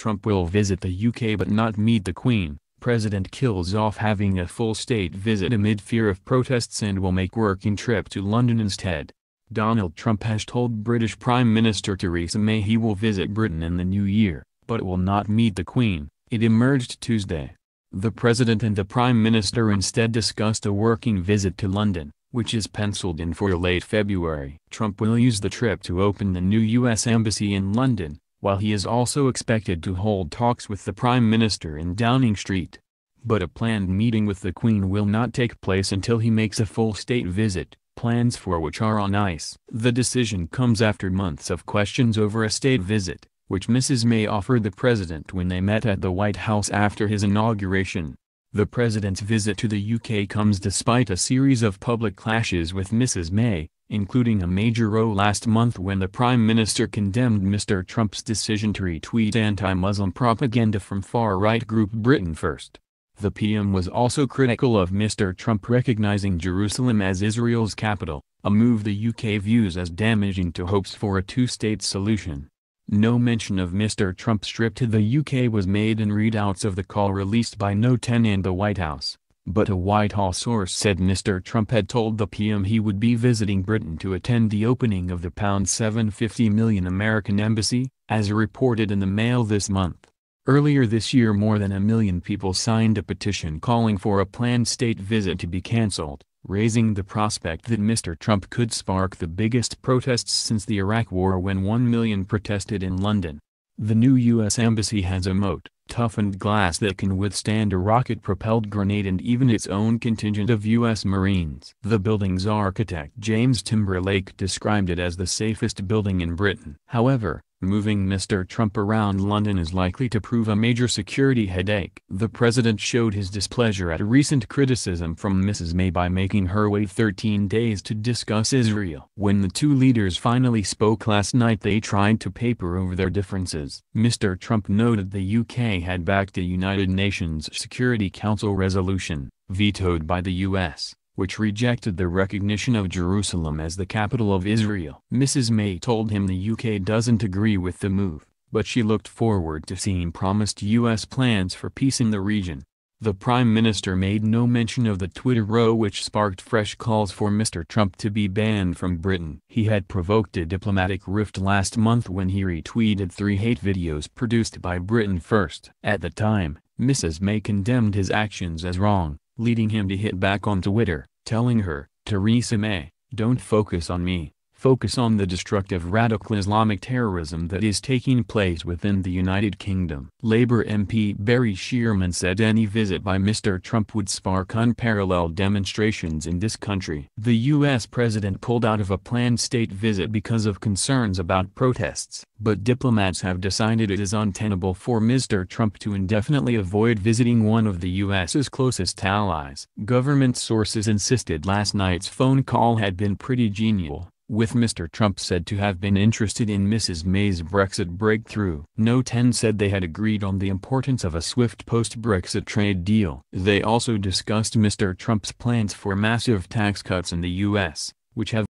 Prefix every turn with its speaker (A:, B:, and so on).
A: Trump will visit the UK but not meet the Queen. President kills off having a full state visit amid fear of protests and will make working trip to London instead. Donald Trump has told British Prime Minister Theresa May he will visit Britain in the new year, but will not meet the Queen, it emerged Tuesday. The President and the Prime Minister instead discussed a working visit to London, which is penciled in for late February. Trump will use the trip to open the new U.S. Embassy in London, while he is also expected to hold talks with the Prime Minister in Downing Street. But a planned meeting with the Queen will not take place until he makes a full state visit, plans for which are on ice. The decision comes after months of questions over a state visit, which Mrs. May offered the President when they met at the White House after his inauguration. The President's visit to the UK comes despite a series of public clashes with Mrs. May, including a major row last month when the Prime Minister condemned Mr. Trump's decision to retweet anti-Muslim propaganda from far-right group Britain First. The PM was also critical of Mr. Trump recognizing Jerusalem as Israel's capital, a move the UK views as damaging to hopes for a two-state solution. No mention of Mr. Trump's trip to the UK was made in readouts of the call released by No 10 and the White House, but a Whitehall source said Mr. Trump had told the PM he would be visiting Britain to attend the opening of the £750 million American embassy, as reported in the Mail this month. Earlier this year more than 1 million people signed a petition calling for a planned state visit to be cancelled, raising the prospect that Mr. Trump could spark the biggest protests since the Iraq War when 1 million protested in London. The new U.S. Embassy has a moat, toughened glass that can withstand a rocket-propelled grenade and even its own contingent of U.S. Marines. The building's architect James Timberlake described it as the safest building in Britain. However, moving Mr. Trump around London is likely to prove a major security headache. The President showed his displeasure at recent criticism from Mrs. May by making her wait 13 days to discuss Israel. When the two leaders finally spoke last night they tried to paper over their differences. Mr. Trump noted the UK had backed a United Nations Security Council resolution, vetoed by the US, which rejected the recognition of Jerusalem as the capital of Israel. Mrs. May told him the UK doesn't agree with the move, but she looked forward to seeing promised U.S. plans for peace in the region. The Prime Minister made no mention of the Twitter row which sparked fresh calls for Mr. Trump to be banned from Britain. He had provoked a diplomatic rift last month when he retweeted 3 hate videos produced by Britain First. At the time, Mrs. May condemned his actions as wrong, leading him to hit back on Twitter, telling her, "Theresa May, don't focus on me, focus on the destructive radical Islamic terrorism that is taking place within the United Kingdom." Labour MP Barry Sheerman said any visit by Mr. Trump would spark unparalleled demonstrations in this country. The U.S. President pulled out of a planned state visit because of concerns about protests, but diplomats have decided it is untenable for Mr. Trump to indefinitely avoid visiting one of the U.S.'s closest allies. Government sources insisted last night's phone call had been pretty genial, with Mr. Trump said to have been interested in Mrs. May's Brexit breakthrough. No 10 said they had agreed on the importance of a swift post-Brexit trade deal. They also discussed Mr. Trump's plans for massive tax cuts in the U.S., which have